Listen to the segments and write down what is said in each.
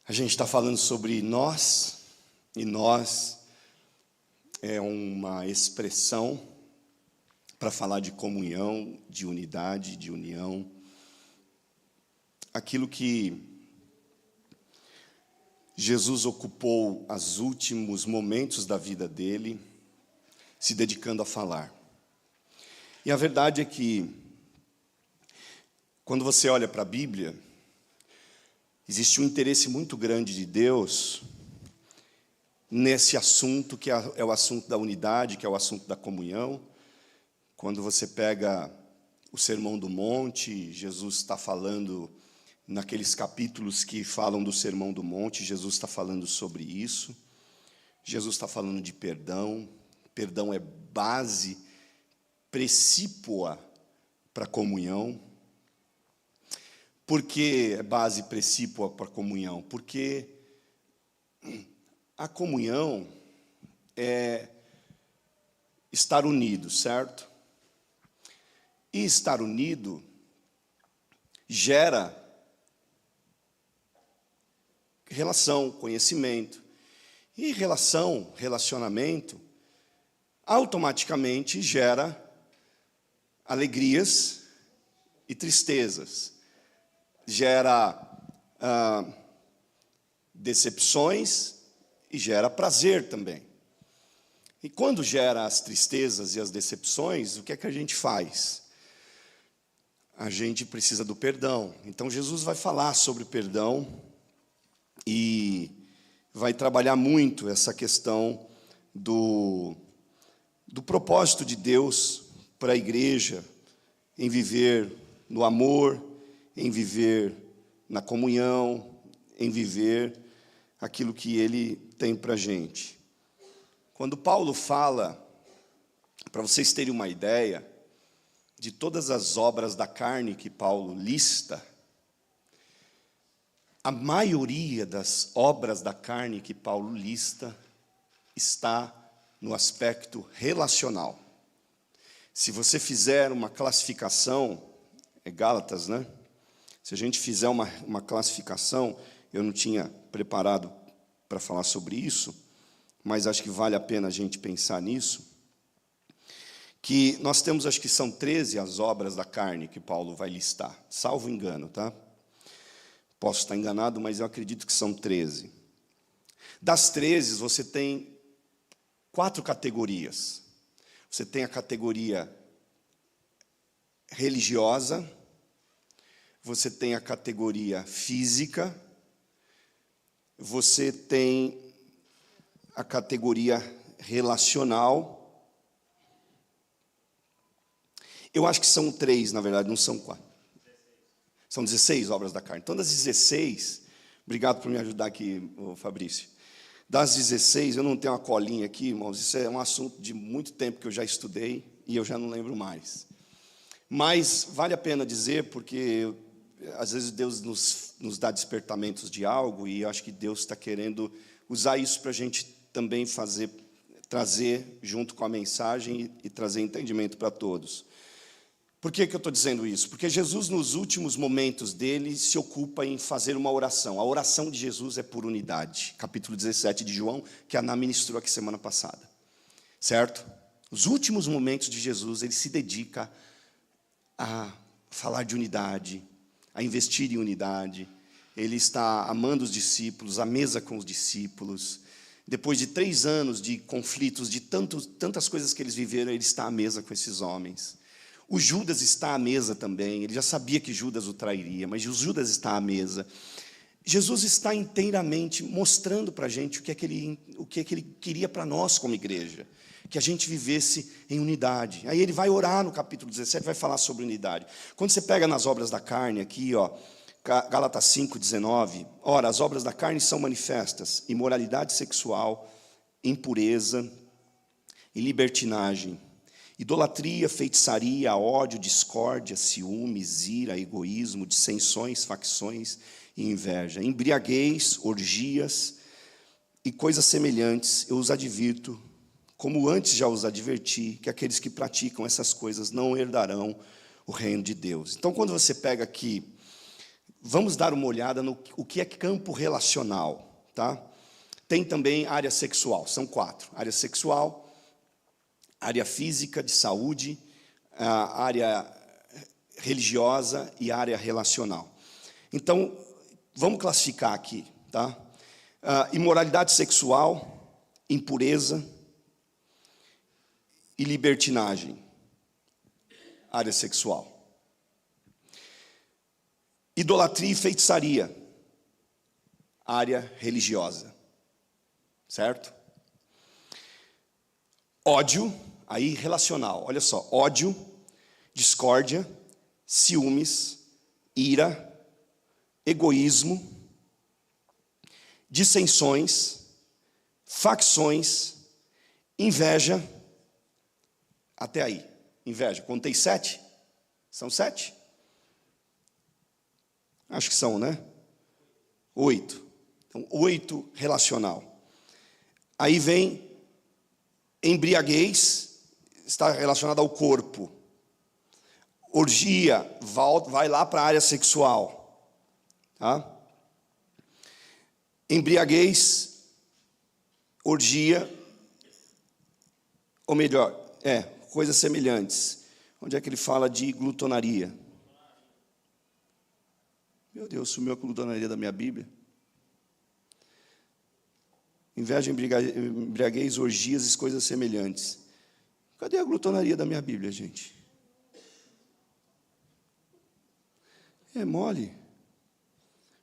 A gente está falando sobre nós, e nós é uma expressão para falar de comunhão, de unidade, de união. Aquilo que Jesus ocupou os últimos momentos da vida dele, se dedicando a falar. E a verdade é que, quando você olha para a Bíblia, existe um interesse muito grande de Deus nesse assunto, que é o assunto da unidade, que é o assunto da comunhão. Quando você pega o Sermão do Monte, Jesus está falando, naqueles capítulos que falam do Sermão do Monte, Jesus está falando sobre isso. Jesus está falando de perdão. Perdão é base precípua para a comunhão. Por que é base precípua para a comunhão? Porque a comunhão é estar unido, certo? E estar unido gera relação, conhecimento. E relacionamento, automaticamente gera alegrias e tristezas. Gera decepções e gera prazer também. E quando gera as tristezas e as decepções, o que é que a gente faz? A gente precisa do perdão. Então Jesus vai falar sobre perdão e vai trabalhar muito essa questão do propósito de Deus para a igreja em viver no amor, em viver na comunhão, em viver aquilo que Ele tem para a gente. Quando Paulo fala, para vocês terem uma ideia, de todas as obras da carne que Paulo lista, a maioria das obras da carne que Paulo lista está no aspecto relacional. Se você fizer uma classificação, é Gálatas, né? Se a gente fizer uma classificação, eu não tinha preparado para falar sobre isso, mas acho que vale a pena a gente pensar nisso, que nós temos, acho que são 13 as obras da carne que Paulo vai listar, salvo engano, tá? Posso estar enganado, mas eu acredito que são 13. Das 13, você tem 4 categorias. Você tem a categoria religiosa, você tem a categoria física, você tem a categoria relacional. Eu acho que são 3, na verdade, não são 4. São 16 obras da carne. Então, das 16, obrigado por me ajudar aqui, Fabrício. Das 16, eu não tenho uma colinha aqui, irmãos, isso é um assunto de muito tempo que eu já estudei e eu já não lembro mais. Mas vale a pena dizer, porque às vezes Deus nos dá despertamentos de algo e eu acho que Deus está querendo usar isso para a gente também trazer junto com a mensagem e trazer entendimento para todos. Por que eu estou dizendo isso? Porque Jesus, nos últimos momentos dele, se ocupa em fazer uma oração. A oração de Jesus é por unidade. Capítulo 17 de João, que a Ana ministrou aqui semana passada. Certo? Os últimos momentos de Jesus, ele se dedica a falar de unidade, a investir em unidade. Ele está amando os discípulos, à mesa com os discípulos. Depois de 3 anos de conflitos, de tantas coisas que eles viveram, ele está à mesa com esses homens. O Judas está à mesa também, ele já sabia que Judas o trairia, mas o Judas está à mesa. Jesus está inteiramente mostrando para a gente o que é que ele queria para nós como igreja, que a gente vivesse em unidade. Aí ele vai orar no capítulo 17, vai falar sobre unidade. Quando você pega nas obras da carne aqui, ó, Gálatas 5:19, ora, as obras da carne são manifestas: imoralidade sexual, impureza e libertinagem, idolatria, feitiçaria, ódio, discórdia, ciúmes, ira, egoísmo, dissensões, facções e inveja, embriaguez, orgias e coisas semelhantes. Eu os advirto, como antes já os adverti, que aqueles que praticam essas coisas não herdarão o reino de Deus. Então, quando você pega aqui vamos dar uma olhada no o que é campo relacional, tá? Tem também área sexual, são 4. Área sexual, área física, de saúde, a área religiosa e área relacional. Então, vamos classificar aqui, tá? Imoralidade sexual, impureza e libertinagem, área sexual. Idolatria e feitiçaria, área religiosa, certo? Ódio, aí relacional, olha só, ódio, discórdia, ciúmes, ira, egoísmo, dissensões, facções, inveja, até aí, inveja. Contei 7? São 7? Acho que são, né? 8. Então, 8 relacional. Aí vem embriaguez, está relacionado ao corpo. Orgia, vai lá para a área sexual. Tá? Embriaguez, orgia, ou melhor, coisas semelhantes. Onde é que ele fala de glutonaria? Meu Deus, sumiu a glutonaria da minha Bíblia. Inveja, embriaguez, orgias e coisas semelhantes. Cadê a glutonaria da minha Bíblia, gente? É mole.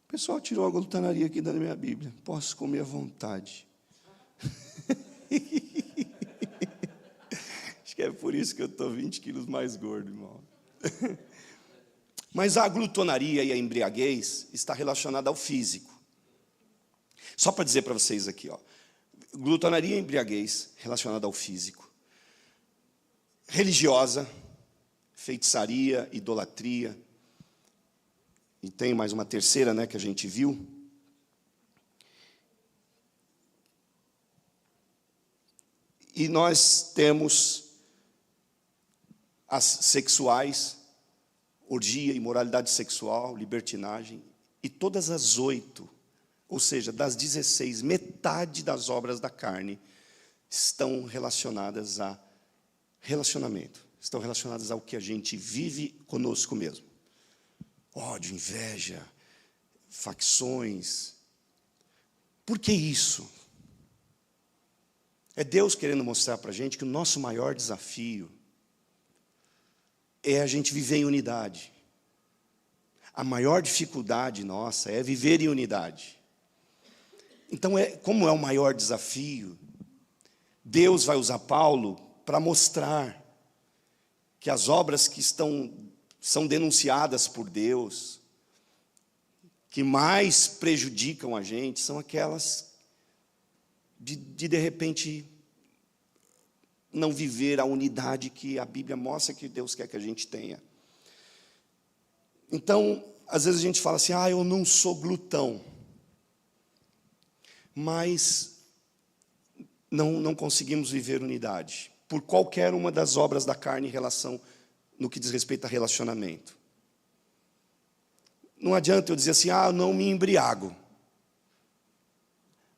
O pessoal tirou a glutonaria aqui da minha Bíblia. Posso comer à vontade. Acho que é por isso que eu estou 20 quilos mais gordo, irmão. Mas a glutonaria e a embriaguez está relacionada ao físico. Só para dizer para vocês aqui, ó, glutonaria e embriaguez relacionada ao físico. Religiosa, feitiçaria, idolatria. E tem mais uma terceira, né, que a gente viu. E nós temos as sexuais, orgia, imoralidade sexual, libertinagem, e todas as 8, ou seja, das 16, metade das obras da carne estão relacionadas a relacionamento, estão relacionadas ao que a gente vive conosco mesmo. Ódio, inveja, facções. Por que isso? É Deus querendo mostrar para a gente que o nosso maior desafio é a gente viver em unidade. A maior dificuldade nossa é viver em unidade. Então, como é o maior desafio, Deus vai usar Paulo para mostrar que as obras que são denunciadas por Deus, que mais prejudicam a gente, são aquelas de repente, não viver a unidade que a Bíblia mostra que Deus quer que a gente tenha. Então, às vezes a gente fala assim, eu não sou glutão. Mas não conseguimos viver unidade, por qualquer uma das obras da carne em relação, no que diz respeito a relacionamento. Não adianta eu dizer assim, eu não me embriago,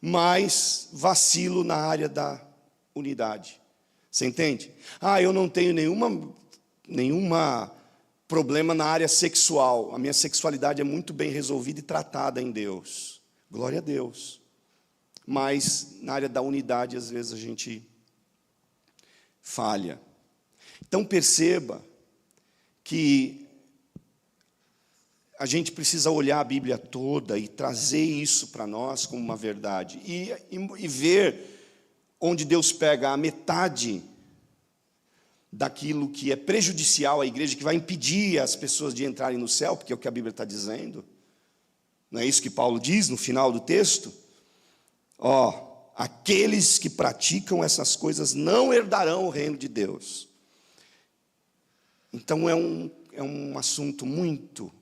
mas vacilo na área da unidade. Você entende? Eu não tenho nenhuma problema na área sexual. A minha sexualidade é muito bem resolvida e tratada em Deus. Glória a Deus. Mas na área da unidade, às vezes, a gente falha. Então, perceba que a gente precisa olhar a Bíblia toda e trazer isso para nós como uma verdade. E ver onde Deus pega a metade daquilo que é prejudicial à igreja, que vai impedir as pessoas de entrarem no céu, porque é o que a Bíblia está dizendo. Não é isso que Paulo diz no final do texto? Aqueles que praticam essas coisas não herdarão o reino de Deus. Então é um assunto muito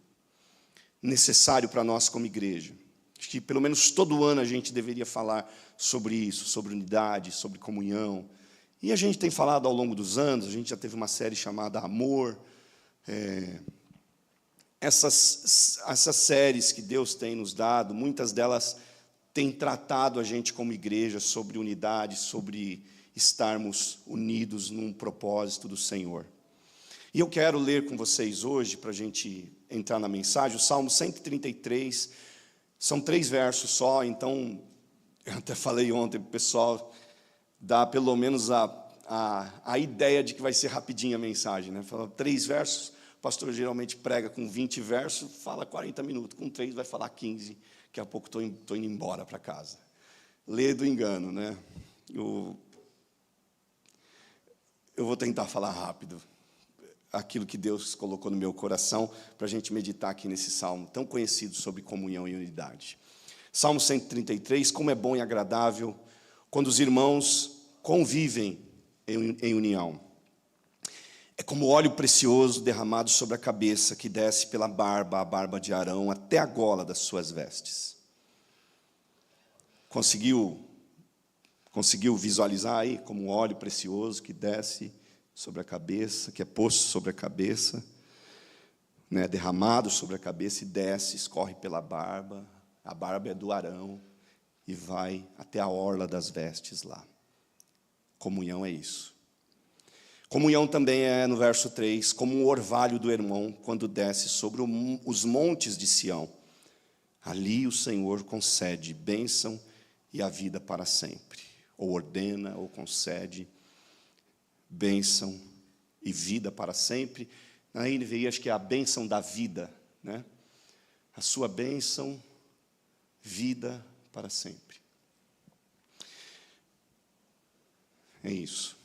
necessário para nós como igreja. Acho que pelo menos todo ano a gente deveria falar sobre isso, sobre unidade, sobre comunhão. E a gente tem falado ao longo dos anos, a gente já teve uma série chamada Amor. essas séries que Deus tem nos dado, muitas delas têm tratado a gente como igreja sobre unidade, sobre estarmos unidos num propósito do Senhor. E eu quero ler com vocês hoje, para a gente entrar na mensagem, o Salmo 133, são 3 versos só, então, eu até falei ontem para o pessoal, dá pelo menos a ideia de que vai ser rapidinho a mensagem, né? Fala 3 versos, o pastor geralmente prega com 20 versos, fala 40 minutos, com 3 vai falar 15, daqui a pouco estou indo embora para casa. Lê do engano, né? Eu vou tentar falar rápido aquilo que Deus colocou no meu coração para a gente meditar aqui nesse salmo tão conhecido sobre comunhão e unidade. Salmo 133, como é bom e agradável quando os irmãos convivem em união. É como óleo precioso derramado sobre a cabeça, que desce pela barba, a barba de Arão, até a gola das suas vestes. Conseguiu visualizar aí como óleo precioso que desce sobre a cabeça, que é posto sobre a cabeça, né, derramado sobre a cabeça e desce, escorre pela barba, a barba é do Arão e vai até a orla das vestes lá. Comunhão é isso. Comunhão também é, no verso 3, como um orvalho do Hermon, quando desce sobre os montes de Sião. Ali o Senhor concede bênção e a vida para sempre. Ou ordena, ou concede bênção e vida para sempre. Na NVI, acho que é a bênção da vida, né? A sua bênção, vida para sempre. É isso.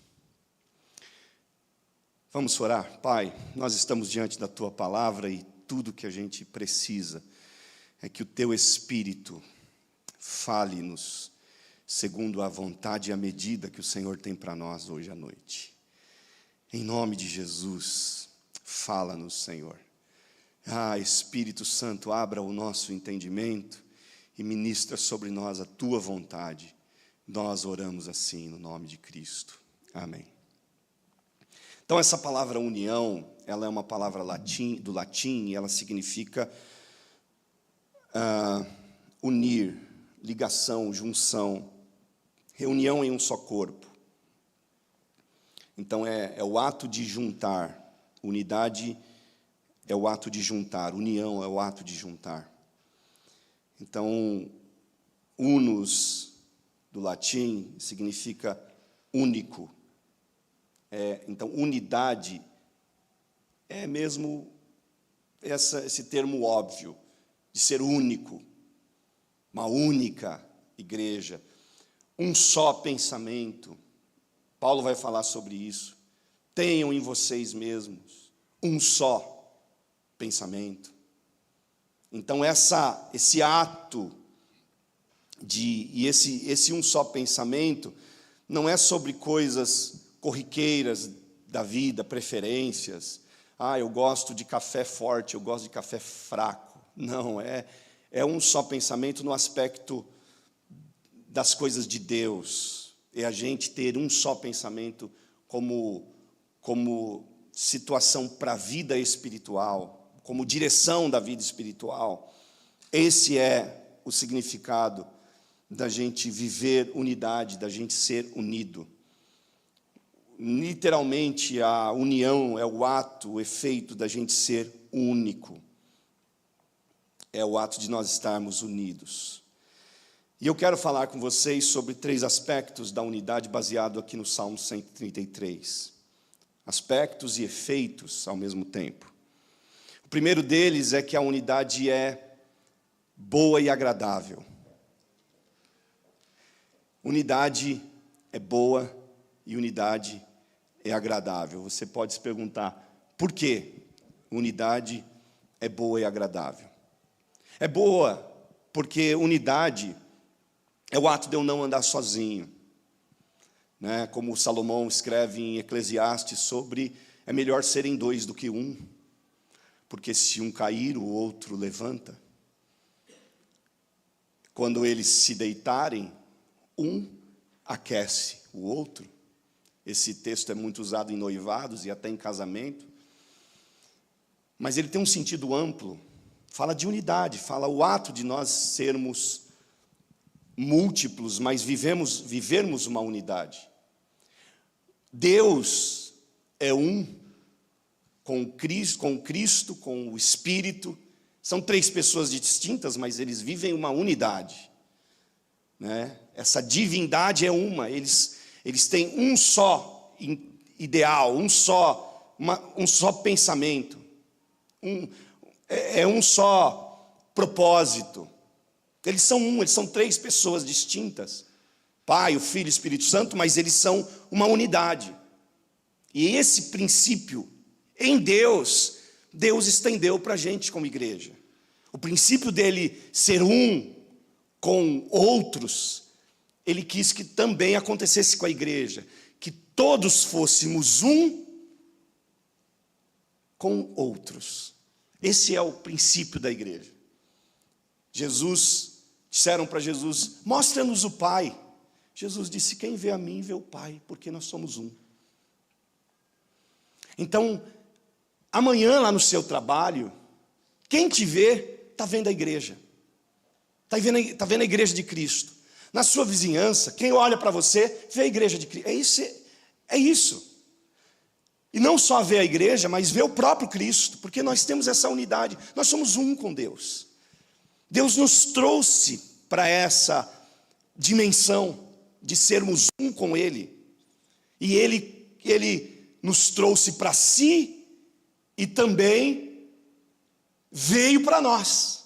Vamos orar? Pai, nós estamos diante da Tua palavra e tudo que a gente precisa é que o Teu Espírito fale-nos segundo a vontade e a medida que o Senhor tem para nós hoje à noite. Em nome de Jesus, fala-nos, Senhor. Espírito Santo, abra o nosso entendimento e ministra sobre nós a Tua vontade. Nós oramos assim, no nome de Cristo. Amém. Então, essa palavra união, ela é uma palavra do latim, e ela significa unir, ligação, junção, reunião em um só corpo. Então, é o ato de juntar. Unidade é o ato de juntar. União é o ato de juntar. Então, unus, do latim, significa único. Então, unidade é mesmo esse termo óbvio, de ser único. Uma única igreja. Um só pensamento. Paulo vai falar sobre isso. Tenham em vocês mesmos um só pensamento. Então, esse ato esse um só pensamento não é sobre coisas corriqueiras da vida, preferências. Eu gosto de café forte, eu gosto de café fraco. Não, é um só pensamento no aspecto das coisas de Deus. É a gente ter um só pensamento como situação para a vida espiritual, como direção da vida espiritual. Esse é o significado da gente viver unidade, da gente ser unido. Literalmente, a união é o ato, o efeito da gente ser único. É o ato de nós estarmos unidos. E eu quero falar com vocês sobre 3 aspectos da unidade baseado aqui no Salmo 133. Aspectos e efeitos ao mesmo tempo. O primeiro deles é que a unidade é boa e agradável. Unidade é boa e unidade é agradável. Você pode se perguntar, por que unidade é boa e agradável? É boa porque unidade é o ato de eu não andar sozinho. Né? Como Salomão escreve em Eclesiastes sobre, é melhor serem 2 do que 1, porque se um cair, o outro levanta. Quando eles se deitarem, um aquece o outro. Esse texto é muito usado em noivados e até em casamento. mas ele tem um sentido amplo. Fala de unidade, fala o ato de nós sermos múltiplos, mas vivermos uma unidade. Deus é um, com Cristo, com o Espírito. São três pessoas distintas, mas eles vivem uma unidade, né? Essa divindade é uma, eles têm um só ideal, um só pensamento, um só propósito. Eles são três pessoas distintas, Pai, o Filho e o Espírito Santo, mas eles são uma unidade. E esse princípio em Deus estendeu para a gente como igreja. O princípio dele ser um com outros, ele quis que também acontecesse com a igreja, que todos fôssemos um com outros. Esse é o princípio da igreja. Disseram para Jesus, mostra-nos o Pai. Jesus disse, quem vê a mim vê o Pai, porque nós somos um. Então, amanhã lá no seu trabalho, quem te vê, está vendo a igreja. Está vendo a igreja de Cristo. Na sua vizinhança, quem olha para você, vê a igreja de Cristo. É isso. E não só vê a igreja, mas vê o próprio Cristo, porque nós temos essa unidade. Nós somos um com Deus. Deus nos trouxe para essa dimensão de sermos um com Ele. E Ele nos trouxe para si e também veio para nós.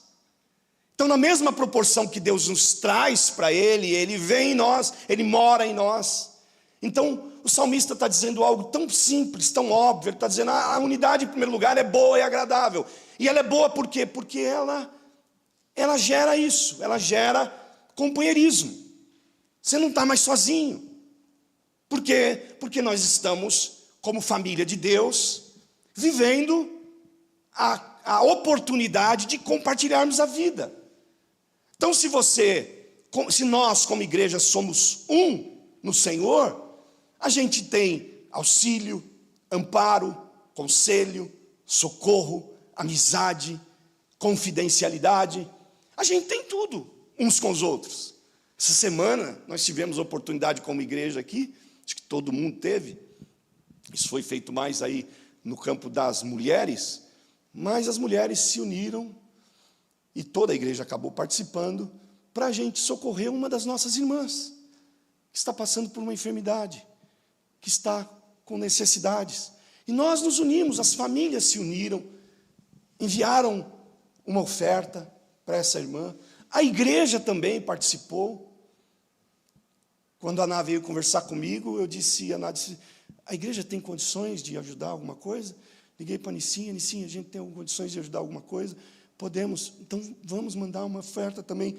Então, na mesma proporção que Deus nos traz para Ele, Ele vem em nós, Ele mora em nós. Então, o salmista está dizendo algo tão simples, tão óbvio. Ele está dizendo, a unidade, em primeiro lugar, é boa e agradável. E ela é boa por quê? Porque ela gera isso, ela gera companheirismo. Você não está mais sozinho. Por quê? Porque nós estamos, como família de Deus, vivendo a oportunidade de compartilharmos a vida. Então, se nós como igreja somos um no Senhor, a gente tem auxílio, amparo, conselho, socorro, amizade, confidencialidade. A gente tem tudo uns com os outros. Essa semana nós tivemos a oportunidade como igreja aqui, acho que todo mundo teve. Isso foi feito mais aí no campo das mulheres, mas as mulheres se uniram e toda a igreja acabou participando para a gente socorrer uma das nossas irmãs, que está passando por uma enfermidade, que está com necessidades. E nós nos unimos, as famílias se uniram, enviaram uma oferta para essa irmã. A igreja também participou. Quando a Ana veio conversar comigo, eu disse, a igreja tem condições de ajudar alguma coisa? Liguei para a Nicinha, a gente tem condições de ajudar alguma coisa? Podemos, então vamos mandar uma oferta também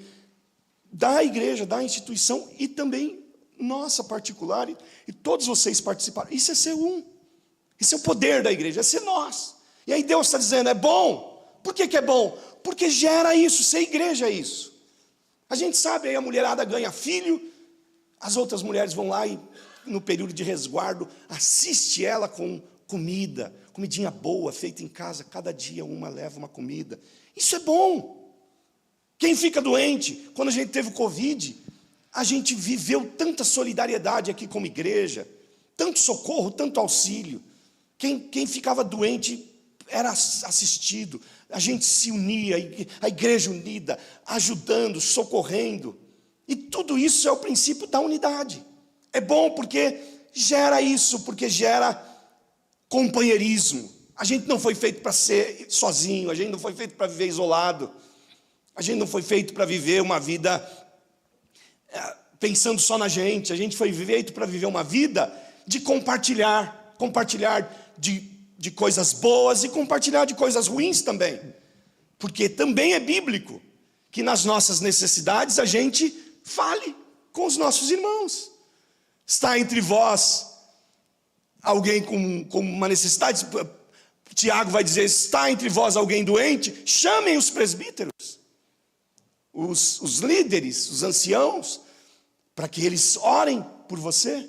da igreja, da instituição e também nossa particular, e todos vocês participaram. Isso é ser um, isso é o poder da igreja, é ser nós. E aí Deus está dizendo, é bom. Por que é bom? Porque gera isso, ser igreja é isso. A gente sabe, aí a mulherada ganha filho, as outras mulheres vão lá e no período de resguardo, assiste ela com comida, comidinha boa, feita em casa, cada dia uma leva uma comida. Isso é bom. Quem fica doente, quando a gente teve o Covid, a gente viveu tanta solidariedade aqui como igreja, tanto socorro, tanto auxílio. Quem ficava doente era assistido, a gente se unia, a igreja unida, ajudando, socorrendo. E tudo isso é o princípio da unidade. É bom porque gera isso, porque gera companheirismo. A gente não foi feito para ser sozinho, a gente não foi feito para viver isolado, a gente não foi feito para viver uma vida pensando só na gente. A gente foi feito para viver uma vida de compartilhar de coisas boas e compartilhar de coisas ruins também. Porque também é bíblico que nas nossas necessidades a gente fale com os nossos irmãos. Está entre vós alguém com uma necessidade? Tiago vai dizer, está entre vós alguém doente? Chamem os presbíteros, os líderes, os anciãos, para que eles orem por você.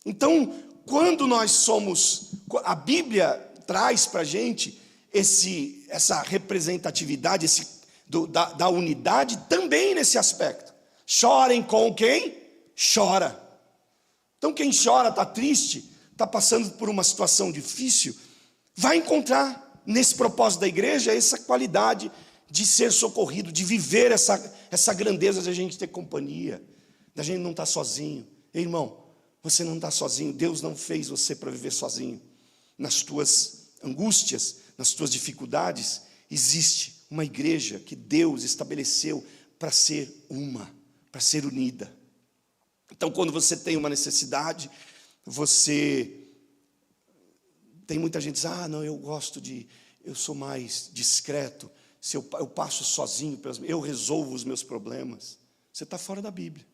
Então, quando nós somos, a Bíblia traz para a gente essa representatividade da unidade também nesse aspecto. Chorem com quem chora. Então quem chora, está triste, está passando por uma situação difícil, vai encontrar nesse propósito da igreja essa qualidade de ser socorrido, de viver essa grandeza de a gente ter companhia, da gente não estar sozinho. Ei, irmão, você não está sozinho, Deus não fez você para viver sozinho. Nas tuas angústias, nas tuas dificuldades, existe uma igreja que Deus estabeleceu para ser para ser unida. Então, quando você tem uma necessidade, tem muita gente que diz, não, eu sou mais discreto, se eu passo sozinho, eu resolvo os meus problemas. Você está fora da Bíblia.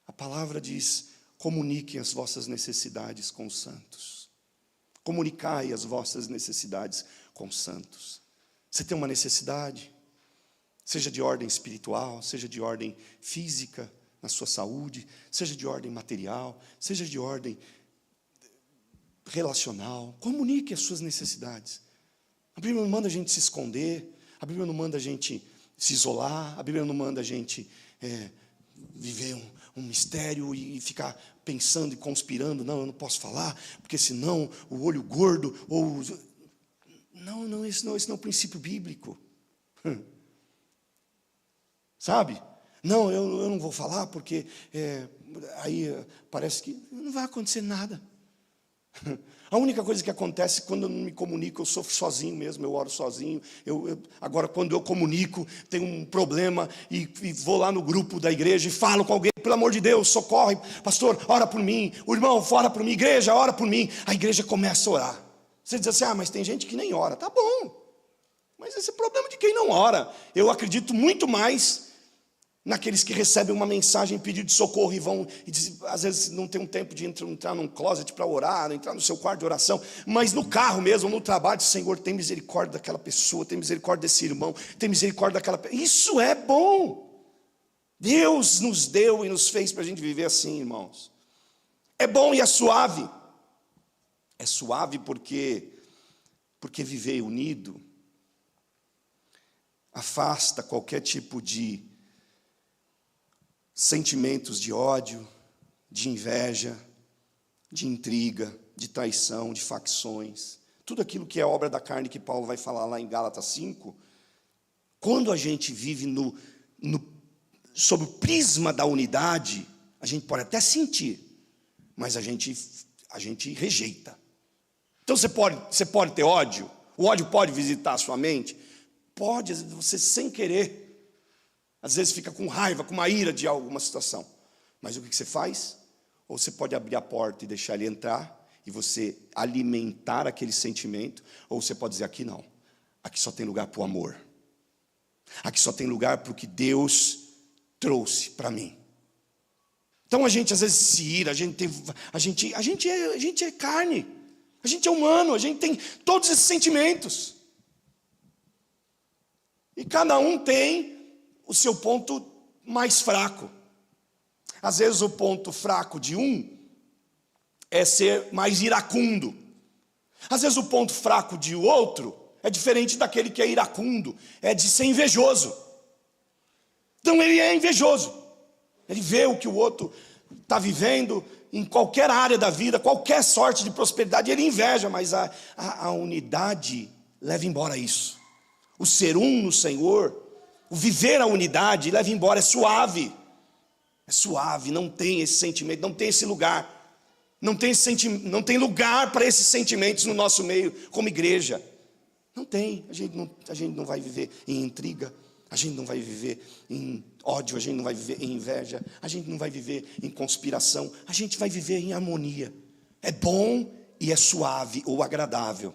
A palavra diz, comuniquem as vossas necessidades com os santos. Comunicai as vossas necessidades com os santos. Você tem uma necessidade, seja de ordem espiritual, seja de ordem física, na sua saúde, seja de ordem material, seja de ordem relacional, comunique as suas necessidades. A Bíblia não manda a gente se esconder, a Bíblia não manda a gente se isolar, a Bíblia não manda a gente viver um mistério e ficar pensando e conspirando, não, eu não posso falar, porque senão o olho gordo, Não, esse não é o princípio bíblico. Sabe? Não, eu não vou falar porque aí parece que não vai acontecer nada. A única coisa que acontece quando eu não me comunico, eu sofro sozinho mesmo, eu oro sozinho. Agora, quando eu comunico, tenho um problema e vou lá no grupo da igreja e falo com alguém, pelo amor de Deus, socorre, pastor, ora por mim, o irmão, ora por mim, igreja, ora por mim. A igreja começa a orar. Você diz assim, mas tem gente que nem ora. Tá bom, mas esse é o problema de quem não ora. Eu acredito muito mais naqueles que recebem uma mensagem, pedido de socorro e vão, às vezes não tem um tempo de entrar num closet para orar, entrar no seu quarto de oração, mas no carro mesmo, no trabalho, Senhor, tem misericórdia daquela pessoa, tem misericórdia desse irmão, tem misericórdia daquela pessoa. Isso é bom. Deus nos deu e nos fez para a gente viver assim, irmãos. É bom e é suave. É suave porque viver unido afasta qualquer tipo de sentimentos de ódio, de inveja, de intriga, de traição, de facções. Tudo aquilo que é obra da carne que Paulo vai falar lá em Gálatas 5. Quando a gente vive sob o prisma da unidade, a gente pode até sentir, mas a gente rejeita. Então você pode ter ódio, o ódio pode visitar a sua mente, pode, você sem querer, às vezes fica com raiva, com uma ira de alguma situação, mas o que você faz? Ou você pode abrir a porta e deixar ele entrar, e você alimentar aquele sentimento, ou você pode dizer, aqui não, aqui só tem lugar para o amor, aqui só tem lugar para o que Deus trouxe para mim. Então a gente às vezes se ira, a gente é carne, a gente é humano, a gente tem todos esses sentimentos. E cada um tem o seu ponto mais fraco. Às vezes o ponto fraco de um é ser mais iracundo. Às vezes o ponto fraco de outro é diferente daquele que é iracundo, é de ser invejoso. Então ele é invejoso. Ele vê o que o outro está vivendo em qualquer área da vida, qualquer sorte de prosperidade, ele inveja, mas a unidade leva embora isso. O ser um no Senhor, o viver a unidade leva embora, é suave, não tem esse sentimento, não tem esse lugar, não tem lugar para esses sentimentos no nosso meio, como igreja, não tem, a gente não vai viver em intriga, a gente não vai viver em ódio, a gente não vai viver em inveja, a gente não vai viver em conspiração, a gente vai viver em harmonia, é bom e é suave ou agradável,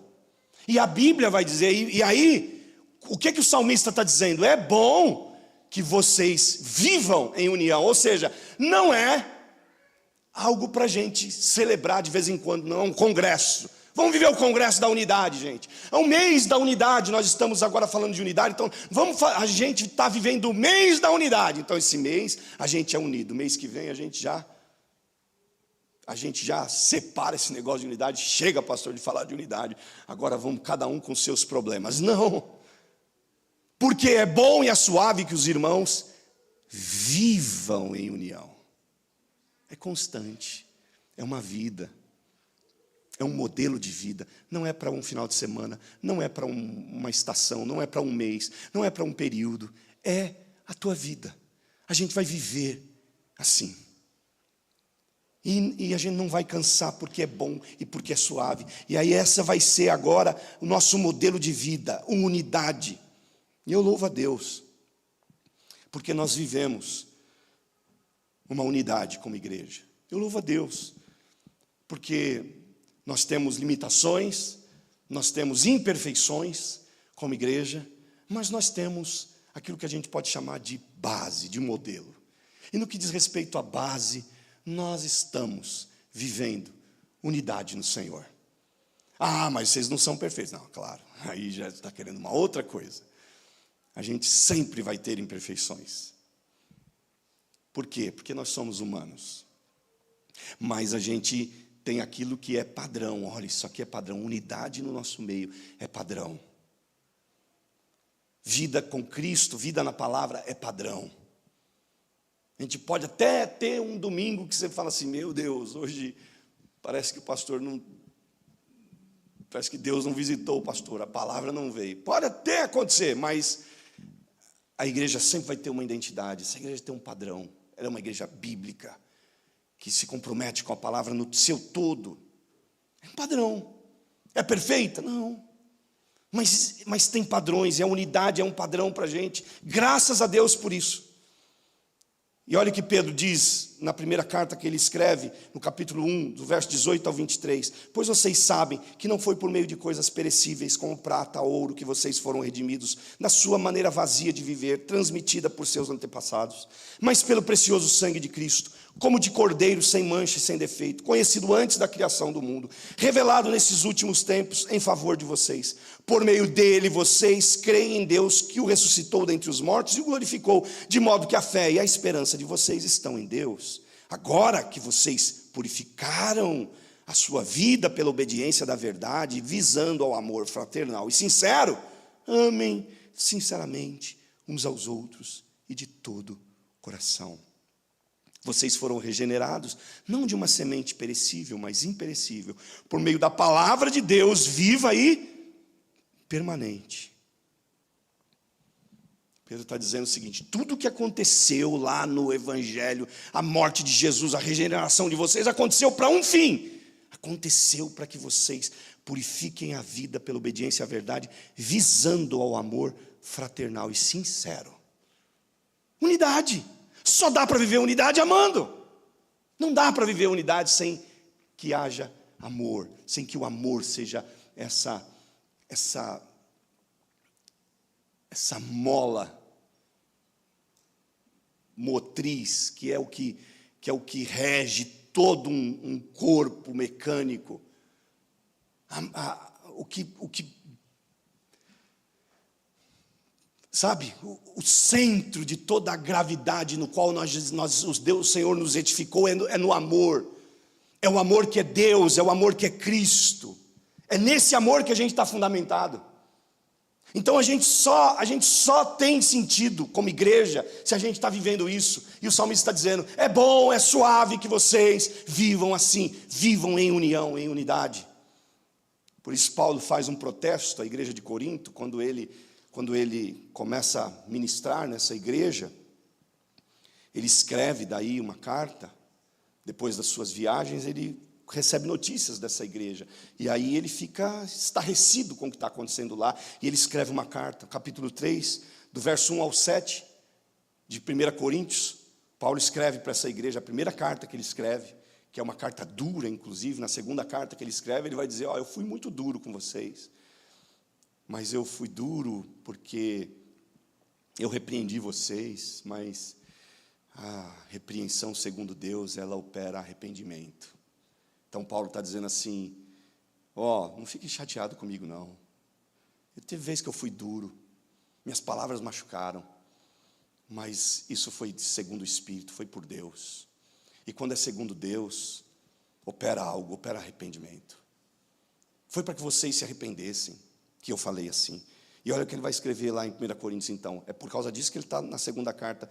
e a Bíblia vai dizer, e aí, o que o salmista está dizendo? É bom que vocês vivam em união, ou seja, não é algo para a gente celebrar de vez em quando, não é um congresso. Vamos viver o congresso da unidade, gente. É o mês da unidade, nós estamos agora falando de unidade, então a gente está vivendo o mês da unidade. Então esse mês a gente é unido, mês que vem a gente já A gente já separa esse negócio de unidade. Chega, pastor, de falar de unidade. Agora vamos cada um com seus problemas. Não. Porque é bom e é suave que os irmãos vivam em união. É constante. É uma vida. É um modelo de vida. Não é para um final de semana. Não é para uma estação. Não é para um mês. Não é para um período. É a tua vida. A gente vai viver assim. E a gente não vai cansar porque é bom e porque é suave. E aí essa vai ser agora o nosso modelo de vida, unidade. E eu louvo a Deus, porque nós vivemos uma unidade como igreja. Eu louvo a Deus, porque nós temos limitações, nós temos imperfeições como igreja, mas nós temos aquilo que a gente pode chamar de base, de modelo. E no que diz respeito à base, nós estamos vivendo unidade no Senhor. Ah, mas vocês não são perfeitos. Não, claro, aí já está querendo uma outra coisa. A gente sempre vai ter imperfeições. Por quê? Porque nós somos humanos. Mas a gente tem aquilo que é padrão. Olha, isso aqui é padrão. Unidade no nosso meio é padrão. Vida com Cristo, vida na palavra é padrão. A gente pode até ter um domingo que você fala assim, meu Deus, hoje parece que o pastor não... Parece que Deus não visitou o pastor, a palavra não veio. Pode até acontecer, mas a igreja sempre vai ter uma identidade. Essa igreja tem um padrão. Ela é uma igreja bíblica, que se compromete com a palavra no seu todo. É um padrão. É perfeita? Não. Mas tem padrões, e a unidade é um padrão para a gente. Graças a Deus por isso. E olha o que Pedro diz na primeira carta que ele escreve, no capítulo 1, do verso 18 ao 23. Pois vocês sabem que não foi por meio de coisas perecíveis, como prata, ouro, que vocês foram redimidos, da sua maneira vazia de viver, transmitida por seus antepassados, mas pelo precioso sangue de Cristo, como de cordeiro sem mancha e sem defeito, conhecido antes da criação do mundo, revelado nesses últimos tempos em favor de vocês. Por meio dele vocês creem em Deus, que o ressuscitou dentre os mortos e o glorificou, de modo que a fé e a esperança de vocês estão em Deus. Agora que vocês purificaram a sua vida pela obediência da verdade, visando ao amor fraternal e sincero, amem sinceramente uns aos outros e de todo o coração. Vocês foram regenerados, não de uma semente perecível, mas imperecível, por meio da palavra de Deus viva e permanente. Pedro está dizendo o seguinte, tudo o que aconteceu lá no Evangelho, a morte de Jesus, a regeneração de vocês, aconteceu para um fim. Aconteceu para que vocês purifiquem a vida pela obediência à verdade, visando ao amor fraternal e sincero. Unidade. Só dá para viver unidade amando. Não dá para viver unidade sem que haja amor, sem que o amor seja essa mola motriz, que é o que rege todo um corpo mecânico. Sabe, o centro de toda a gravidade no qual o Senhor nos edificou é no amor. É o amor que é Deus, é o amor que é Cristo. É nesse amor que a gente está fundamentado. Então a gente só tem sentido como igreja se a gente está vivendo isso. E o salmista está dizendo, é bom, é suave que vocês vivam assim, vivam em união, em unidade. Por isso Paulo faz um protesto à igreja de Corinto, quando ele começa a ministrar nessa igreja, ele escreve daí uma carta, depois das suas viagens, ele recebe notícias dessa igreja, e aí ele fica estarrecido com o que está acontecendo lá, e ele escreve uma carta, capítulo 3, do verso 1 ao 7, de 1 Coríntios, Paulo escreve para essa igreja, a primeira carta que ele escreve, que é uma carta dura, inclusive, na segunda carta que ele escreve, ele vai dizer, eu fui muito duro com vocês, mas eu fui duro porque eu repreendi vocês, mas a repreensão segundo Deus, ela opera arrependimento. Então Paulo está dizendo assim, não fiquem chateados comigo não. Teve vezes que eu fui duro, minhas palavras machucaram, mas isso foi segundo o Espírito, foi por Deus. E quando é segundo Deus, opera algo, opera arrependimento. Foi para que vocês se arrependessem que eu falei assim. E olha o que ele vai escrever lá em 1 Coríntios, então. É por causa disso que ele está na segunda carta,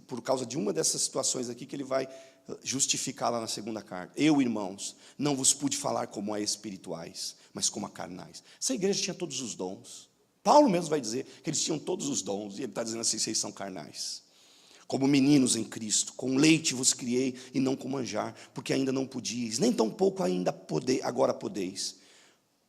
por causa de uma dessas situações aqui, que ele vai justificar lá na segunda carta. Eu, irmãos, não vos pude falar como a espirituais, mas como a carnais. Essa igreja tinha todos os dons. Paulo mesmo vai dizer que eles tinham todos os dons, e ele está dizendo assim, vocês são carnais. Como meninos em Cristo, com leite vos criei e não com manjar, porque ainda não podíeis, nem tampouco agora podeis,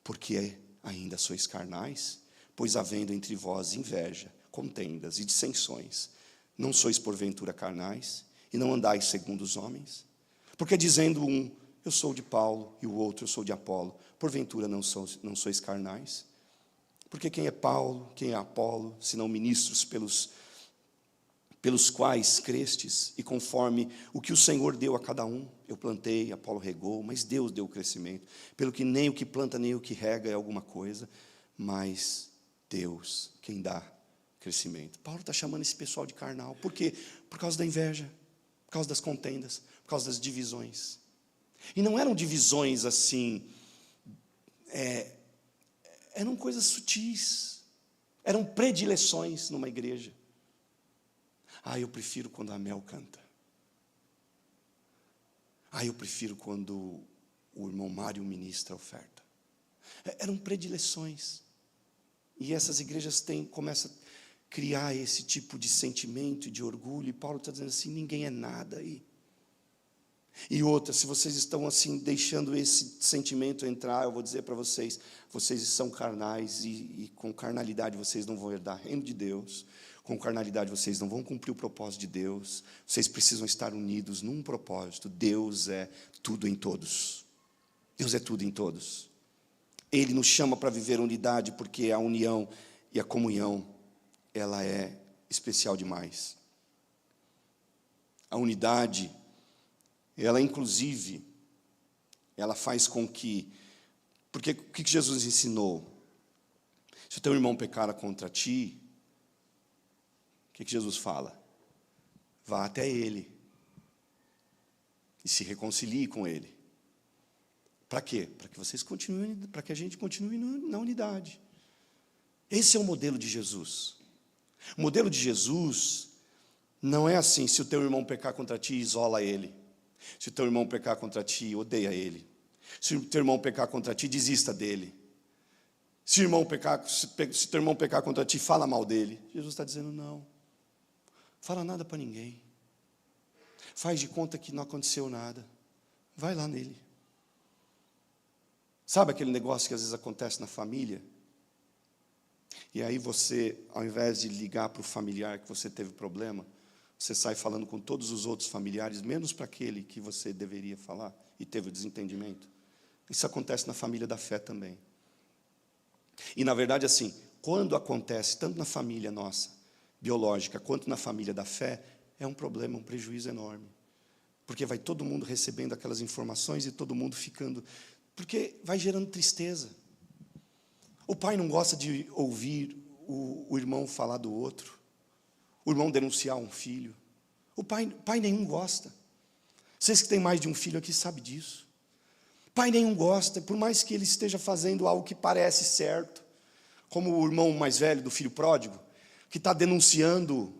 porque ainda sois carnais, pois havendo entre vós inveja, contendas e dissensões, não sois porventura carnais, e não andais segundo os homens? Porque dizendo um, eu sou de Paulo, e o outro, eu sou de Apolo, porventura não sois carnais? Porque quem é Paulo, quem é Apolo, senão ministros pelos quais crestes, e conforme o que o Senhor deu a cada um, eu plantei, Apolo regou, mas Deus deu o crescimento, pelo que nem o que planta, nem o que rega é alguma coisa, mas Deus quem dá crescimento. Paulo está chamando esse pessoal de carnal, por quê? Por causa da inveja, por causa das contendas, por causa das divisões, e não eram divisões assim, eram coisas sutis, eram predileções numa igreja. Eu prefiro quando a Mel canta. Eu prefiro quando o irmão Mário ministra a oferta. Eram predileções. E essas igrejas começam a criar esse tipo de sentimento e de orgulho. E Paulo está dizendo assim, ninguém é nada aí. E outra, se vocês estão assim, deixando esse sentimento entrar, eu vou dizer para vocês, vocês são carnais e com carnalidade vocês não vão herdar o reino de Deus. Com carnalidade vocês não vão cumprir o propósito de Deus. Vocês precisam estar unidos num propósito. Deus é tudo em todos. Deus é tudo em todos. Ele nos chama para viver unidade, porque a união e a comunhão, ela é especial demais. A unidade, ela inclusive, ela faz com que... Porque o que Jesus ensinou? Se o teu irmão pecar contra ti, o que Jesus fala? Vá até ele e se reconcilie com ele. Para quê? Para que vocês continuem, para que a gente continue na unidade. Esse é o modelo de Jesus. O modelo de Jesus não é assim, se o teu irmão pecar contra ti, isola ele. Se o teu irmão pecar contra ti, odeia ele. Se o teu irmão pecar contra ti, desista dele. Se teu irmão pecar contra ti, fala mal dele. Jesus está dizendo não. Fala nada para ninguém. Faz de conta que não aconteceu nada. Vai lá nele. Sabe aquele negócio que às vezes acontece na família? E aí você, ao invés de ligar para o familiar que você teve problema, você sai falando com todos os outros familiares, menos para aquele que você deveria falar e teve o desentendimento. Isso acontece na família da fé também. E na verdade assim, quando acontece, tanto na família nossa, biológica, quanto na família da fé, é um problema, um prejuízo enorme. Porque vai todo mundo recebendo aquelas informações e todo mundo ficando... Porque vai gerando tristeza. O pai não gosta de ouvir o irmão falar do outro. O irmão denunciar um filho. O pai nenhum gosta. Vocês que têm mais de um filho aqui sabem disso. Pai nenhum gosta, por mais que ele esteja fazendo algo que parece certo. Como o irmão mais velho do filho pródigo, que está denunciando.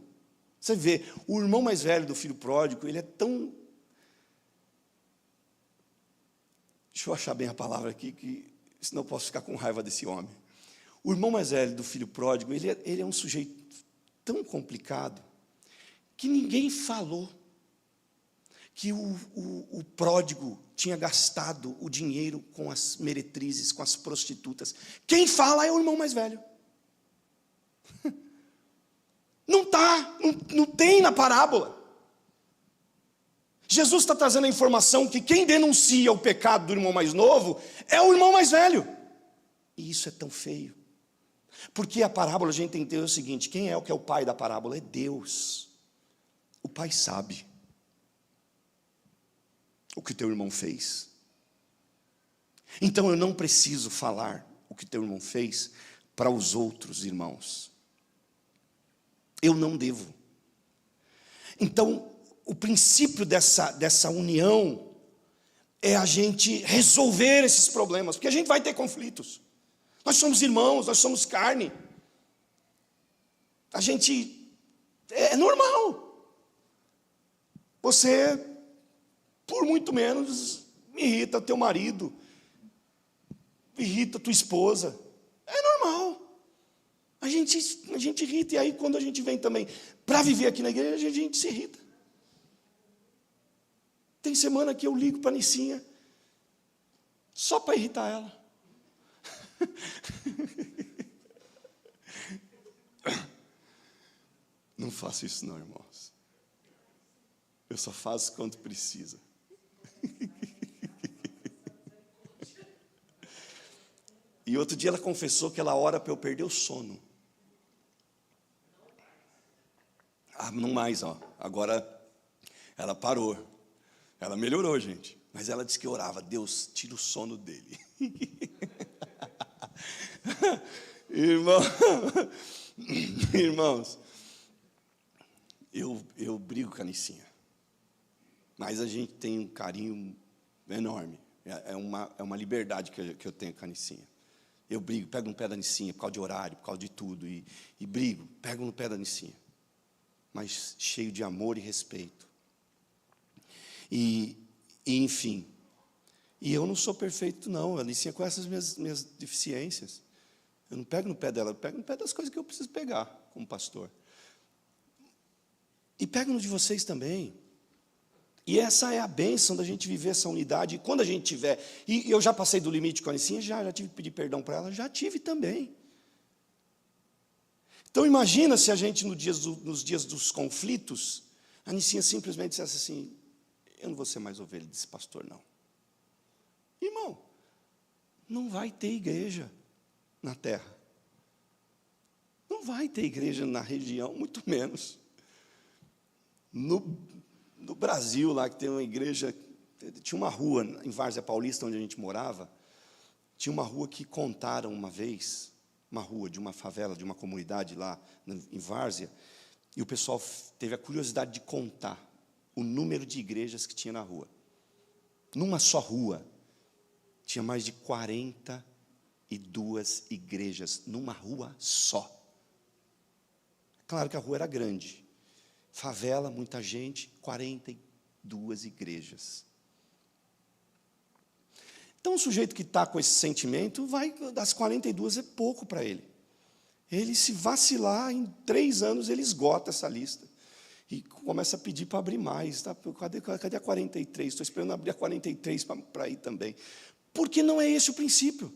Você vê, o irmão mais velho do filho pródigo, ele é tão... Deixa eu achar bem a palavra aqui, que senão eu posso ficar com raiva desse homem. O irmão mais velho do filho pródigo, ele é um sujeito tão complicado, que ninguém falou que o pródigo tinha gastado o dinheiro com as meretrizes, com as prostitutas. Quem fala é o irmão mais velho. Não tem na parábola. Jesus está trazendo a informação que quem denuncia o pecado do irmão mais novo é o irmão mais velho. E isso é tão feio. Porque a parábola, a gente tem que entender o seguinte, quem é o que é o pai da parábola? É Deus. O pai sabe o que teu irmão fez. Então eu não preciso falar o que teu irmão fez para os outros irmãos. Eu não devo. Então, o princípio dessa união é a gente resolver esses problemas, porque a gente vai ter conflitos. Nós somos irmãos, nós somos carne. A gente, é normal. Você, por muito menos, irrita teu marido, irrita tua esposa. É normal. A gente irrita, e aí quando a gente vem também para viver aqui na igreja, a gente se irrita. Tem semana que eu ligo para a Nicinha só para irritar ela. Não faço isso não, irmãos. Eu só faço quando precisa. E outro dia ela confessou que ela ora para eu perder o sono. Não mais, agora ela parou. Ela melhorou, gente. Mas ela disse que orava: Deus, tira o sono dele. Irmãos, eu brigo com a Nicinha. Mas a gente tem um carinho enorme. É uma liberdade que eu tenho com a Nicinha. Eu brigo, pego no pé da Nicinha por causa de horário, por causa de tudo. E brigo, pego no pé da Nicinha. Mas cheio de amor e respeito. E enfim. E eu não sou perfeito, não. A Nicinha conhece as minhas deficiências. Eu não pego no pé dela, eu pego no pé das coisas que eu preciso pegar, como pastor. E pego no de vocês também. E essa é a bênção da gente viver essa unidade. E quando a gente tiver... E eu já passei do limite com a Nicinha, já tive que pedir perdão para ela, já tive também. Então imagina se a gente, nos dias dos conflitos, a Nicinha simplesmente dissesse assim: eu não vou ser mais ovelha desse pastor, não. Irmão, não vai ter igreja na terra. Não vai ter igreja na região, muito menos. No Brasil, lá que tem uma igreja, tinha uma rua em Várzea Paulista, onde a gente morava, tinha uma rua que contaram uma vez, uma rua de uma favela, de uma comunidade lá em Várzea, e o pessoal teve a curiosidade de contar o número de igrejas que tinha na rua. Numa só rua, tinha mais de 42 igrejas, numa rua só. Claro que a rua era grande. Favela, muita gente, 42 igrejas. Então, o sujeito que está com esse sentimento, das 42 é pouco para ele. Ele, se vacilar, em 3 anos, ele esgota essa lista. E começa a pedir para abrir mais. Tá? Cadê a 43? Estou esperando abrir a 43 para ir também. Porque não é esse o princípio.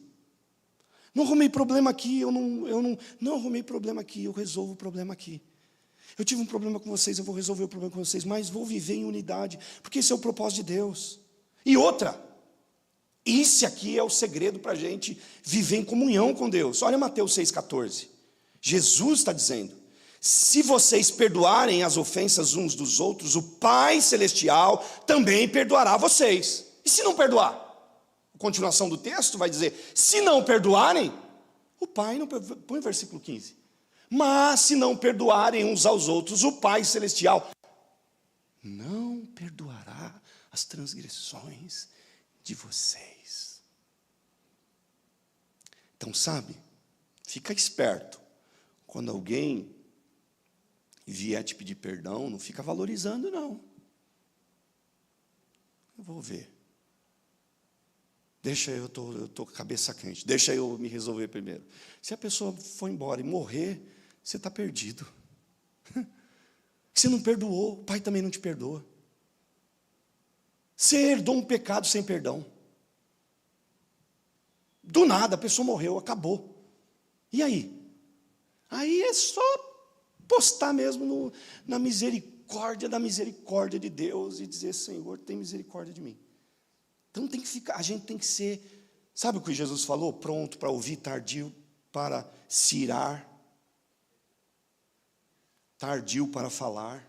Não arrumei problema aqui, eu não arrumei problema aqui, eu resolvo o problema aqui. Eu tive um problema com vocês, eu vou resolver o problema com vocês, mas vou viver em unidade, porque esse é o propósito de Deus. E outra, esse aqui é o segredo para a gente viver em comunhão com Deus. Olha Mateus 6,14. Jesus está dizendo: se vocês perdoarem as ofensas uns dos outros, o Pai Celestial também perdoará vocês. E se não perdoar? A continuação do texto vai dizer: se não perdoarem, o Pai não... Põe o versículo 15. Mas se não perdoarem uns aos outros, o Pai Celestial não perdoará as transgressões de vocês. Então, sabe, fica esperto. Quando alguém vier te pedir perdão, não fica valorizando, não. Eu vou ver. Deixa eu estou com a cabeça quente. Deixa eu me resolver primeiro. Se a pessoa for embora e morrer, você está perdido. Você não perdoou, o Pai também não te perdoa. Você herdou um pecado sem perdão. Do nada, a pessoa morreu, acabou. E aí? Aí é só postar mesmo na misericórdia de Deus e dizer: Senhor, tem misericórdia de mim. Então a gente tem que ser, sabe o que Jesus falou? Pronto para ouvir, tardio para se irar, tardio para falar.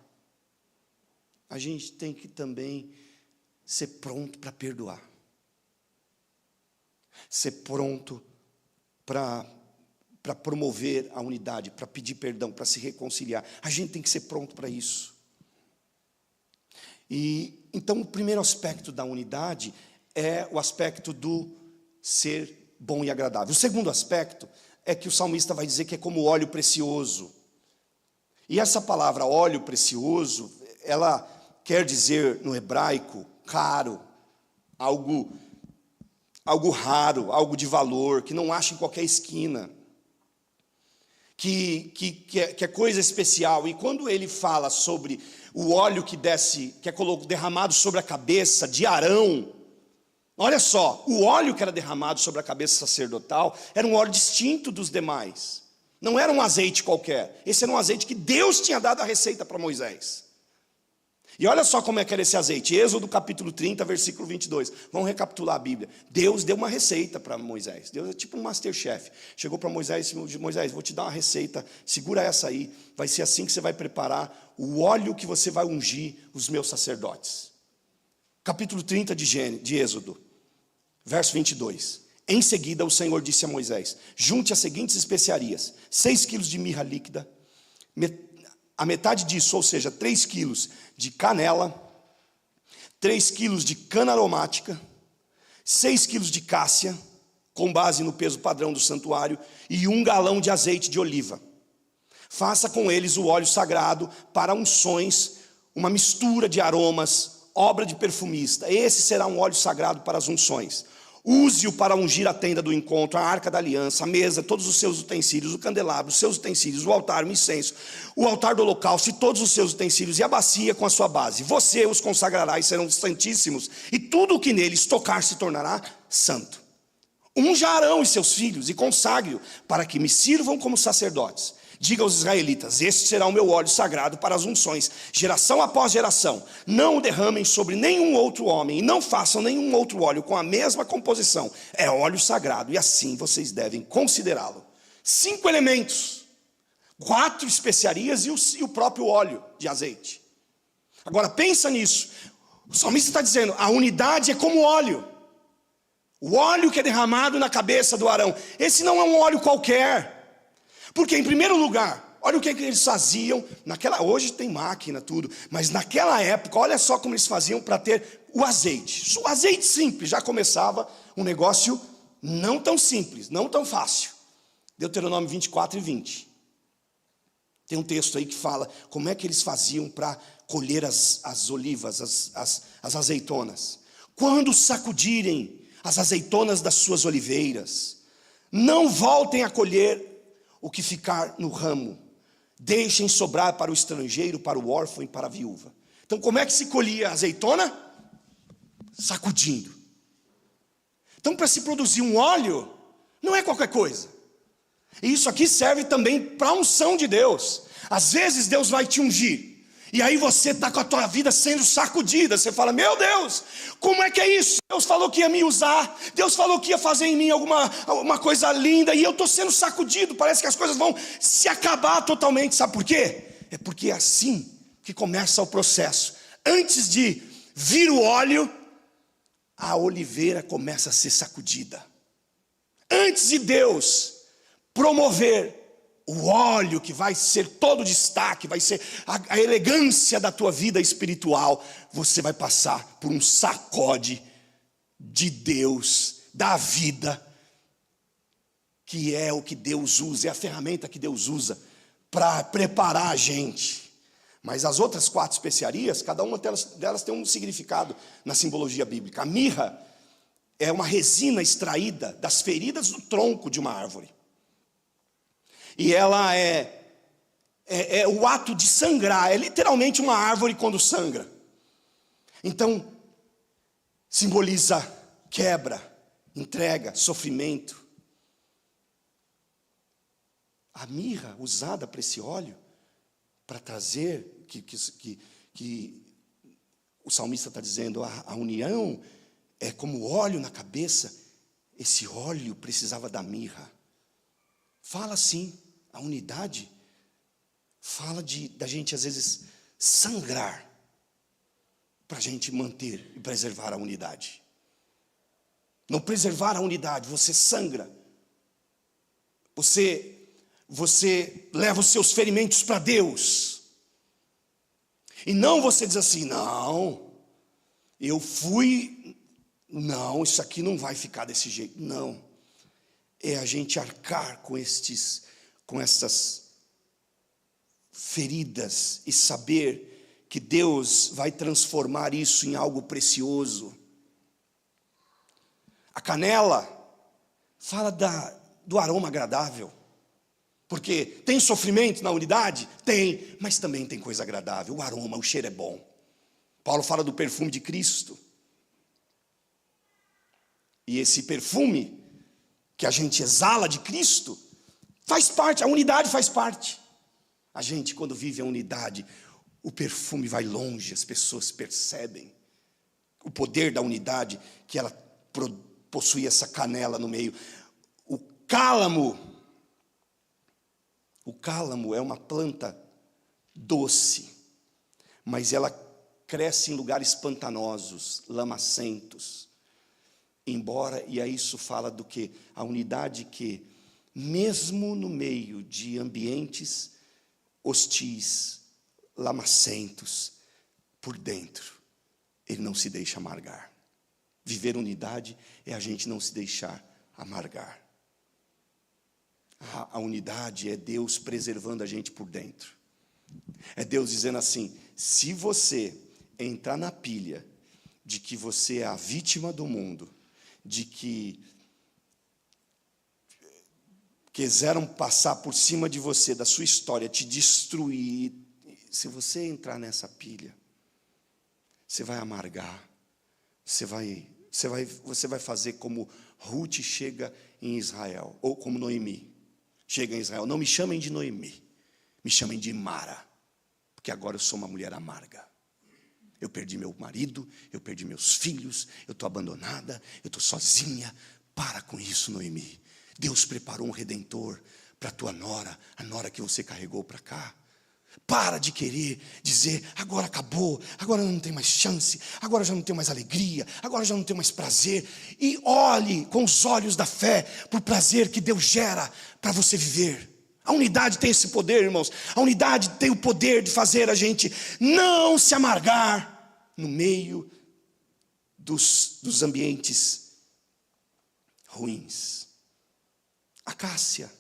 A gente tem que também ser pronto para perdoar. Ser pronto para promover a unidade, para pedir perdão, para se reconciliar. A gente tem que ser pronto para isso. E então o primeiro aspecto da unidade é o aspecto do ser bom e agradável. O segundo aspecto é que o salmista vai dizer que é como óleo precioso. E essa palavra óleo precioso, ela quer dizer no hebraico caro, algo raro, algo de valor, que não acha em qualquer esquina, que é coisa especial. E quando ele fala sobre o óleo que desce, que é derramado sobre a cabeça de Arão, olha só, o óleo que era derramado sobre a cabeça sacerdotal era um óleo distinto dos demais. Não era um azeite qualquer. Esse era um azeite que Deus tinha dado a receita para Moisés. E olha só como é que era esse azeite. Êxodo capítulo 30, versículo 22. Vamos recapitular a Bíblia. Deus deu uma receita para Moisés. Deus é tipo um Masterchef. Chegou para Moisés e disse: Moisés, vou te dar uma receita. Segura essa aí. Vai ser assim que você vai preparar o óleo que você vai ungir os meus sacerdotes. Capítulo 30 de Êxodo, verso 22. Em seguida o Senhor disse a Moisés: junte as seguintes especiarias: 6 quilos de mirra líquida, a metade disso, ou seja, 3 quilos de canela, 3 quilos de cana aromática, 6 quilos de cássia, com base no peso padrão do santuário, e 1 galão de azeite de oliva. Faça com eles o óleo sagrado para unções, uma mistura de aromas, obra de perfumista. Esse será um óleo sagrado para as unções. Use-o para ungir a tenda do encontro, a arca da aliança, a mesa, todos os seus utensílios, o candelabro, os seus utensílios, o altar, o incenso, o altar do holocausto e todos os seus utensílios, e a bacia com a sua base. Você os consagrará e serão santíssimos, e tudo o que neles tocar se tornará santo. Unja Arão e seus filhos e consagre-o, para que me sirvam como sacerdotes. Diga aos israelitas: este será o meu óleo sagrado para as unções, geração após geração. Não o derramem sobre nenhum outro homem, e não façam nenhum outro óleo com a mesma composição. É óleo sagrado, e assim vocês devem considerá-lo. 5 elementos, 4 especiarias e o próprio óleo de azeite. Agora pensa nisso. O salmista está dizendo: a unidade é como óleo. O óleo que é derramado na cabeça do Arão, esse não é um óleo qualquer. Porque, em primeiro lugar, olha o que eles faziam hoje tem máquina, tudo, mas naquela época, olha só como eles faziam para ter o azeite. O azeite simples, já começava um negócio não tão simples, não tão fácil. Deuteronômio 24 e 20. Tem um texto aí que fala como é que eles faziam para colher as olivas, as azeitonas. Quando sacudirem as azeitonas das suas oliveiras, não voltem a colher o que ficar no ramo, deixem sobrar para o estrangeiro, para o órfão e para a viúva. Então como é que se colhia a azeitona? Sacudindo. Então para se produzir um óleo, não é qualquer coisa. E isso aqui serve também para a unção de Deus. Às vezes Deus vai te ungir, e aí você está com a tua vida sendo sacudida. Você fala: meu Deus, como é que é isso? Deus falou que ia me usar, Deus falou que ia fazer em mim alguma coisa linda, e eu estou sendo sacudido, parece que as coisas vão se acabar totalmente. Sabe por quê? É porque é assim que começa o processo. Antes de vir o óleo, a oliveira começa a ser sacudida. Antes de Deus promover o óleo que vai ser todo o destaque, vai ser a elegância da tua vida espiritual, você vai passar por um sacode de Deus, da vida, que é o que Deus usa, é a ferramenta que Deus usa para preparar a gente. Mas as outras 4 especiarias, cada uma delas tem um significado na simbologia bíblica. A mirra é uma resina extraída das feridas do tronco de uma árvore. E ela é o ato de sangrar, é literalmente uma árvore quando sangra. Então, simboliza quebra, entrega, sofrimento. A mirra usada para esse óleo, para trazer, que o salmista está dizendo, a união é como óleo na cabeça. Esse óleo precisava da mirra. Fala assim, a unidade fala da gente às vezes sangrar para a gente manter e preservar a unidade. Não preservar a unidade, você sangra. Você leva os seus ferimentos para Deus. E não você diz assim: não, eu fui não, isso aqui não vai ficar desse jeito. Não. É a gente arcar com essas feridas e saber que Deus vai transformar isso em algo precioso. A canela fala do aroma agradável. Porque tem sofrimento na unidade? Tem, mas também tem coisa agradável. O aroma, o cheiro é bom. Paulo fala do perfume de Cristo. E esse perfume que a gente exala de Cristo faz parte, a unidade faz parte. A gente, quando vive a unidade, o perfume vai longe, as pessoas percebem o poder da unidade, que ela possui essa canela no meio. O cálamo é uma planta doce, mas ela cresce em lugares pantanosos, lamacentos. Embora, e aí isso fala do que? A unidade que, mesmo no meio de ambientes hostis, lamacentos, por dentro, ele não se deixa amargar. Viver unidade é a gente não se deixar amargar. A unidade é Deus preservando a gente por dentro. É Deus dizendo assim: se você entrar na pilha de que você é a vítima do mundo, de que quiseram passar por cima de você, da sua história, te destruir, se você entrar nessa pilha, você vai amargar, você vai fazer como Ruth chega em Israel, ou como Noemi chega em Israel. Não me chamem de Noemi, me chamem de Mara, porque agora eu sou uma mulher amarga. Eu perdi meu marido, eu perdi meus filhos, eu estou abandonada, eu estou sozinha. Para com isso, Noemi. Deus preparou um redentor para a tua nora, a nora que você carregou para cá. Para de querer dizer, agora acabou, agora não tem mais chance, agora já não tenho mais alegria, agora já não tenho mais prazer. E olhe com os olhos da fé para o prazer que Deus gera para você viver. A unidade tem esse poder, irmãos. A unidade tem o poder de fazer a gente não se amargar no meio dos ambientes ruins. A cássia,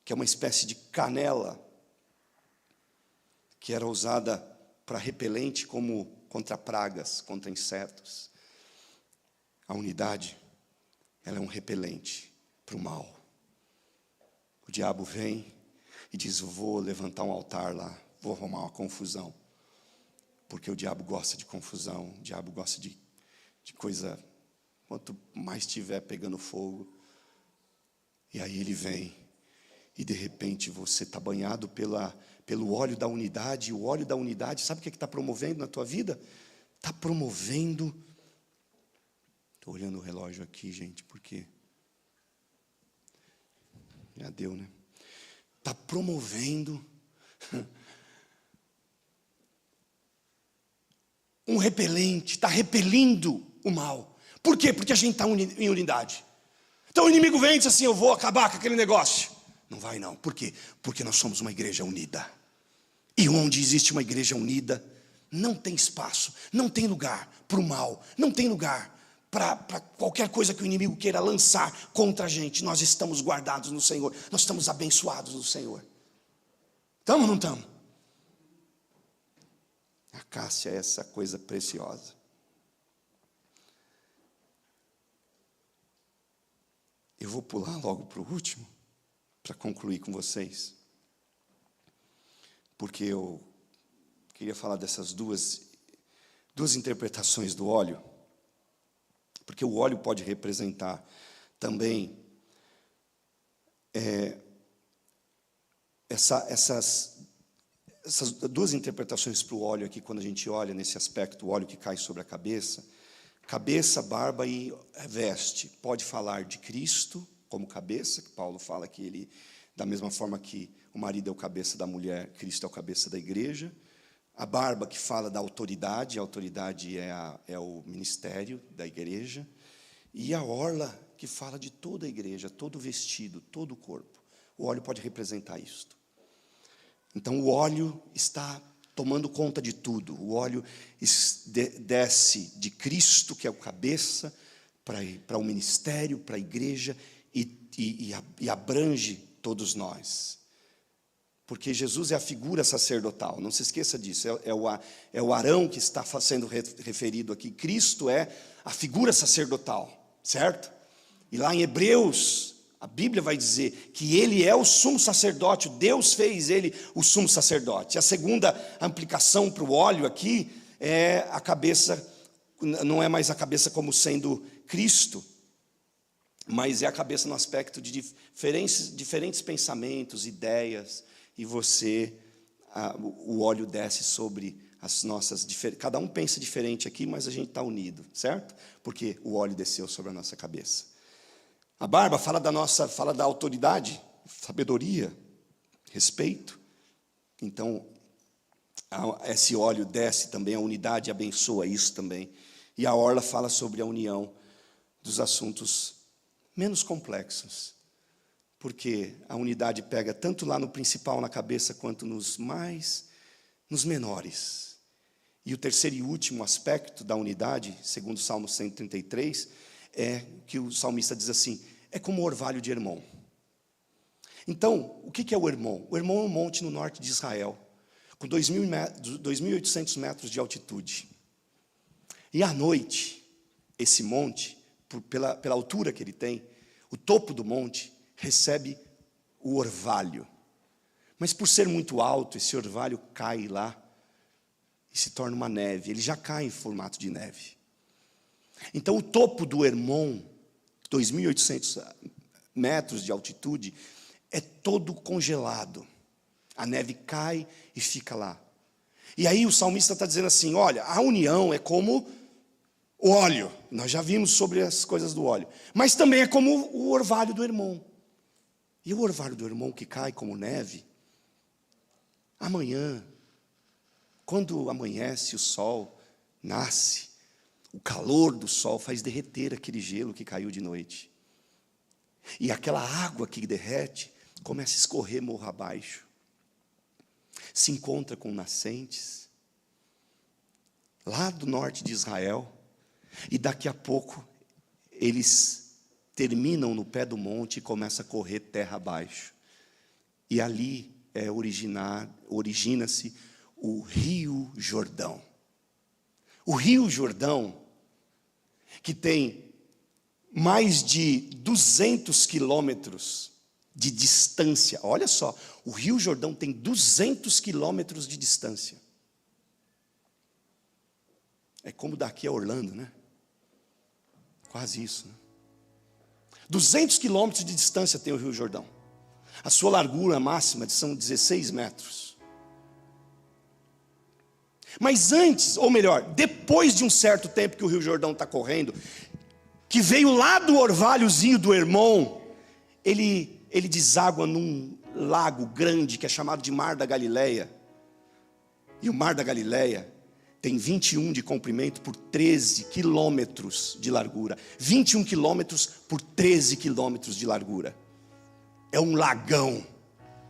que é uma espécie de canela, que era usada para repelente como contra pragas, contra insetos. A unidade, ela é um repelente para o mal. O diabo vem e diz: vou levantar um altar lá, vou arrumar uma confusão. Porque o diabo gosta de confusão, o diabo gosta de coisa, quanto mais estiver pegando fogo. E aí ele vem, e de repente você está banhado pelo óleo da unidade. E o óleo da unidade, sabe o que está promovendo na tua vida? Está promovendo. Estou olhando o relógio aqui, gente, porque já deu, né? Está promovendo um repelente, está repelindo o mal. Por quê? Porque a gente está em unidade. Então o inimigo vem e diz assim: eu vou acabar com aquele negócio. Não vai não. Por quê? Porque nós somos uma igreja unida. E onde existe uma igreja unida, não tem espaço, não tem lugar para o mal, não tem lugar para qualquer coisa que o inimigo queira lançar contra a gente. Nós estamos guardados no Senhor, nós estamos abençoados no Senhor. Estamos ou não estamos? A cássia é essa coisa preciosa. Eu vou pular logo para o último, para concluir com vocês, porque eu queria falar dessas duas interpretações do óleo, porque o óleo pode representar também essas duas interpretações para o óleo aqui, quando a gente olha nesse aspecto, o óleo que cai sobre a cabeça, barba e veste, pode falar de Cristo como cabeça, que Paulo fala que ele, da mesma forma que o marido é o cabeça da mulher, Cristo é o cabeça da igreja. A barba, que fala da autoridade, a autoridade é o ministério da igreja. E a orla, que fala de toda a igreja, todo o vestido, todo o corpo. O óleo pode representar isto. Então o óleo está tomando conta de tudo. O óleo desce de Cristo, que é o cabeça, para o ministério, para a igreja, e abrange todos nós. Porque Jesus é a figura sacerdotal, não se esqueça disso, é o Arão que está sendo referido aqui. Cristo é a figura sacerdotal, certo? E lá em Hebreus, a Bíblia vai dizer que ele é o sumo sacerdote, Deus fez ele o sumo sacerdote. A segunda aplicação para o óleo aqui é a cabeça, não é mais a cabeça como sendo Cristo, mas é a cabeça no aspecto de diferentes pensamentos, ideias, e o óleo desce sobre as nossas, cada um pensa diferente aqui, mas a gente está unido, certo? Porque o óleo desceu sobre a nossa cabeça. A barba fala da autoridade, sabedoria, respeito. Então, esse óleo desce também, a unidade abençoa isso também. E a orla fala sobre a união dos assuntos menos complexos. Porque a unidade pega tanto lá no principal, na cabeça, quanto nos menores. E o terceiro e último aspecto da unidade, segundo o Salmo 133, é que o salmista diz assim: é como o orvalho de Hermon. Então, o que é o Hermon? O Hermon é um monte no norte de Israel, com 2.800 metros de altitude. E à noite, esse monte, pela altura que ele tem, o topo do monte recebe o orvalho. Mas por ser muito alto, esse orvalho cai lá e se torna uma neve. Ele já cai em formato de neve. Então o topo do Hermon, 2.800 metros de altitude, é todo congelado. A neve cai e fica lá. E aí o salmista está dizendo assim: olha, a união é como o óleo. Nós já vimos sobre as coisas do óleo. Mas também é como o orvalho do Hermon. E o orvalho do Hermon que cai como neve, amanhã, quando amanhece, o sol nasce, o calor do sol faz derreter aquele gelo que caiu de noite. E aquela água que derrete começa a escorrer morro abaixo. Se encontra com nascentes lá do norte de Israel. E daqui a pouco eles terminam no pé do monte e começam a correr terra abaixo. E ali origina-se o Rio Jordão. O Rio Jordão, que tem mais de 200 quilômetros de distância. Olha só, o Rio Jordão tem 200 quilômetros de distância. É como daqui a Orlando, né? Quase isso, né? 200 quilômetros de distância tem o Rio Jordão. A sua largura máxima são 16 metros. Mas antes, ou melhor, depois de um certo tempo que o Rio Jordão está correndo, que veio lá do orvalhozinho do Hermon, ele deságua num lago grande que é chamado de Mar da Galileia. E o Mar da Galileia tem 21 de comprimento por 13 quilômetros de largura. 21 quilômetros por 13 quilômetros de largura. É um lagão,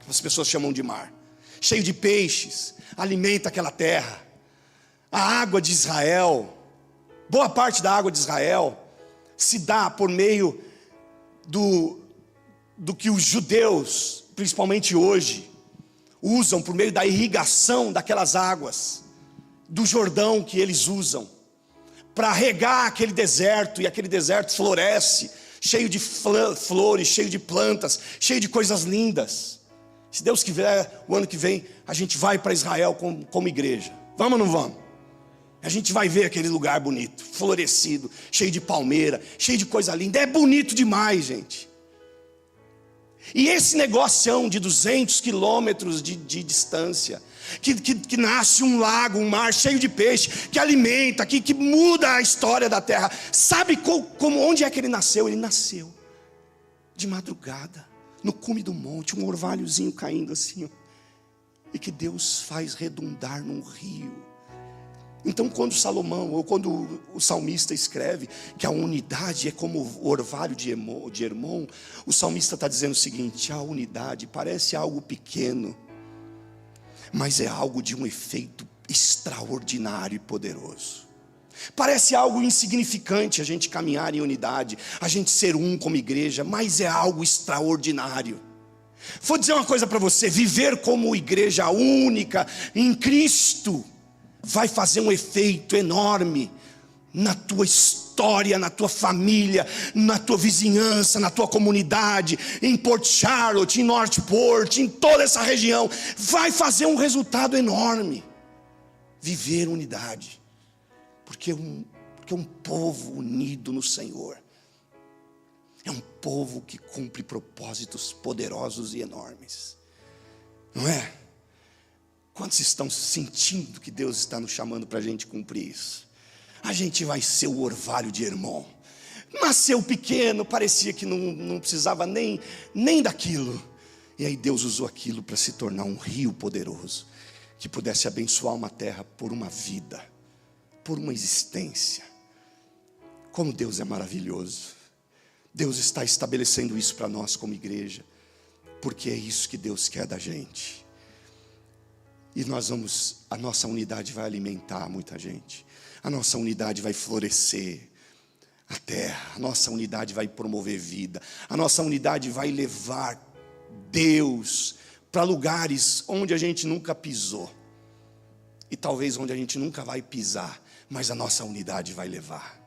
que as pessoas chamam de mar. Cheio de peixes, alimenta aquela terra. A água de Israel, boa parte da água de Israel, se dá por meio do que os judeus, principalmente hoje, usam por meio da irrigação daquelas águas do Jordão que eles usam para regar aquele deserto, e aquele deserto floresce, cheio de flores, cheio de plantas, cheio de coisas lindas. Se Deus quiser, o ano que vem a gente vai para Israel como igreja. Vamos ou não vamos? A gente vai ver aquele lugar bonito, florescido, cheio de palmeira, cheio de coisa linda. É bonito demais, gente. E esse negócio de 200 quilômetros de distância, que nasce um lago, um mar cheio de peixe, que alimenta, que muda a história da terra. Sabe onde é que ele nasceu? Ele nasceu de madrugada, no cume do monte, um orvalhozinho caindo assim, e que Deus faz redundar num rio. Então quando Salomão, ou quando o salmista escreve que a unidade é como o orvalho de Hermon, o salmista está dizendo o seguinte: a unidade parece algo pequeno, mas é algo de um efeito extraordinário e poderoso. Parece algo insignificante a gente caminhar em unidade, a gente ser um como igreja, mas é algo extraordinário. Vou dizer uma coisa para você: viver como igreja única em Cristo vai fazer um efeito enorme na tua história, na tua família, na tua vizinhança, na tua comunidade, em Port Charlotte, em Northport, em toda essa região. Vai fazer um resultado enorme. Viver unidade, porque um povo unido no Senhor é um povo que cumpre propósitos poderosos e enormes, não é? Quantos estão sentindo que Deus está nos chamando para a gente cumprir isso? A gente vai ser o orvalho de Hermon. Nasceu pequeno, parecia que não precisava nem daquilo, e aí Deus usou aquilo para se tornar um rio poderoso, que pudesse abençoar uma terra por uma vida, por uma existência. Como Deus é maravilhoso. Deus está estabelecendo isso para nós como igreja, porque é isso que Deus quer da gente. E a nossa unidade vai alimentar muita gente, a nossa unidade vai florescer a terra, a nossa unidade vai promover vida, a nossa unidade vai levar Deus para lugares onde a gente nunca pisou, e talvez onde a gente nunca vai pisar, mas a nossa unidade vai levar.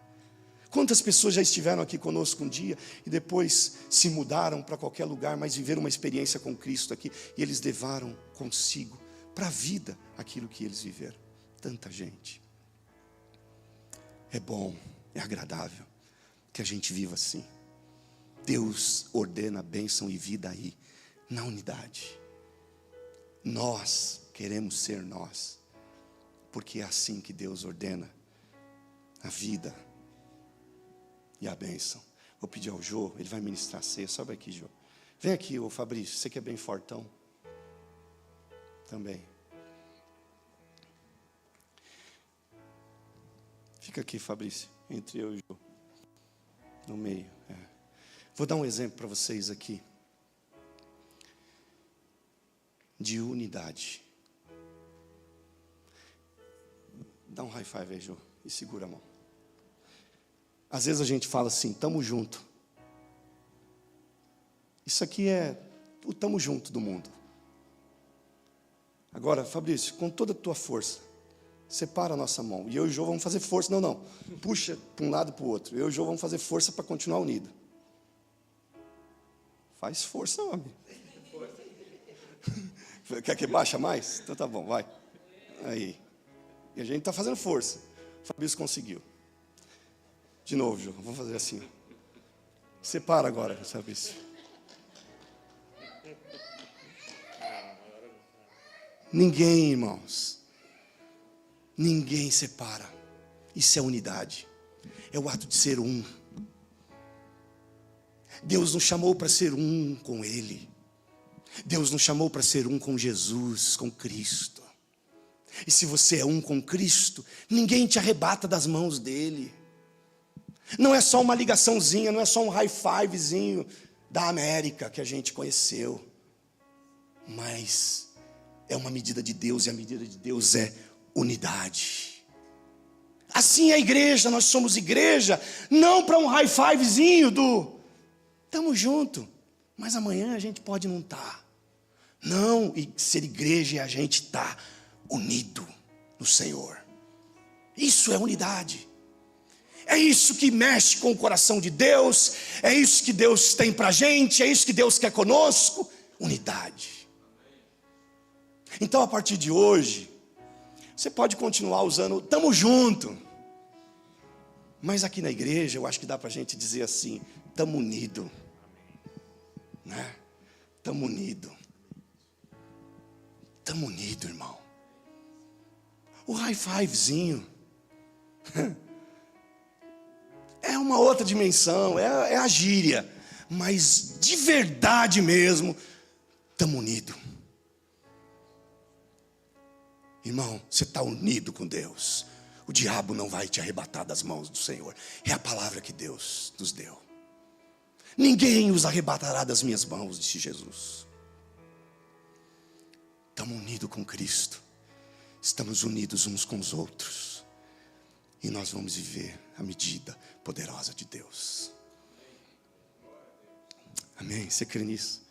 Quantas pessoas já estiveram aqui conosco um dia e depois se mudaram para qualquer lugar, mas viveram uma experiência com Cristo aqui, e eles levaram consigo para a vida aquilo que eles viveram? Tanta gente. É bom, é agradável que a gente viva assim. Deus ordena bênção e vida aí, na unidade. Nós queremos ser nós, porque é assim que Deus ordena a vida e a bênção. Vou pedir ao Jô, ele vai ministrar a ceia. Sobe aqui, Jô. Vem aqui, ô Fabrício, você que é bem fortão também. Fica aqui, Fabrício, entre eu e o Jô, no meio. Vou dar um exemplo para vocês aqui de unidade. Dá um high five aí, Jô, e segura a mão. Às vezes a gente fala assim, tamo junto. Isso aqui é o tamo junto do mundo. Agora, Fabrício, com toda a tua força, separa a nossa mão. E eu e o Jô vamos fazer força. Não. Puxa para um lado e para o outro. Eu e o Jô vamos fazer força para continuar unido. Faz força, homem. Quer que baixa mais? Então tá bom, vai. Aí. E a gente está fazendo força. O Fabrício conseguiu. De novo, Jô. Vamos fazer assim. Separa agora, Fabrício. Ninguém, irmãos. Ninguém separa. Isso é unidade. É o ato de ser um. Deus nos chamou para ser um com Ele. Deus nos chamou para ser um com Jesus, com Cristo. E se você é um com Cristo, ninguém te arrebata das mãos dEle. Não é só uma ligaçãozinha, não é só um high fivezinho da América que a gente conheceu. Mas é uma medida de Deus, e a medida de Deus é unidade. Assim é a igreja. Nós somos igreja, não para um high fivezinho do estamos junto, mas amanhã a gente pode não estar. Não, e ser igreja é a gente estar unido no Senhor. Isso é unidade. É isso que mexe com o coração de Deus. É isso que Deus tem para a gente. É isso que Deus quer conosco. Unidade. Então, a partir de hoje, você pode continuar usando tamo junto, mas aqui na igreja eu acho que dá para a gente dizer assim, tamo unido, né? Tamo unido. Tamo unido, irmão. O high fivezinho é uma outra dimensão, é a gíria, mas de verdade mesmo, tamo unido. Irmão, você está unido com Deus. O diabo não vai te arrebatar das mãos do Senhor. É a palavra que Deus nos deu. Ninguém os arrebatará das minhas mãos, disse Jesus. Estamos unidos com Cristo. Estamos unidos uns com os outros. E nós vamos viver a medida poderosa de Deus. Amém? Você crê nisso?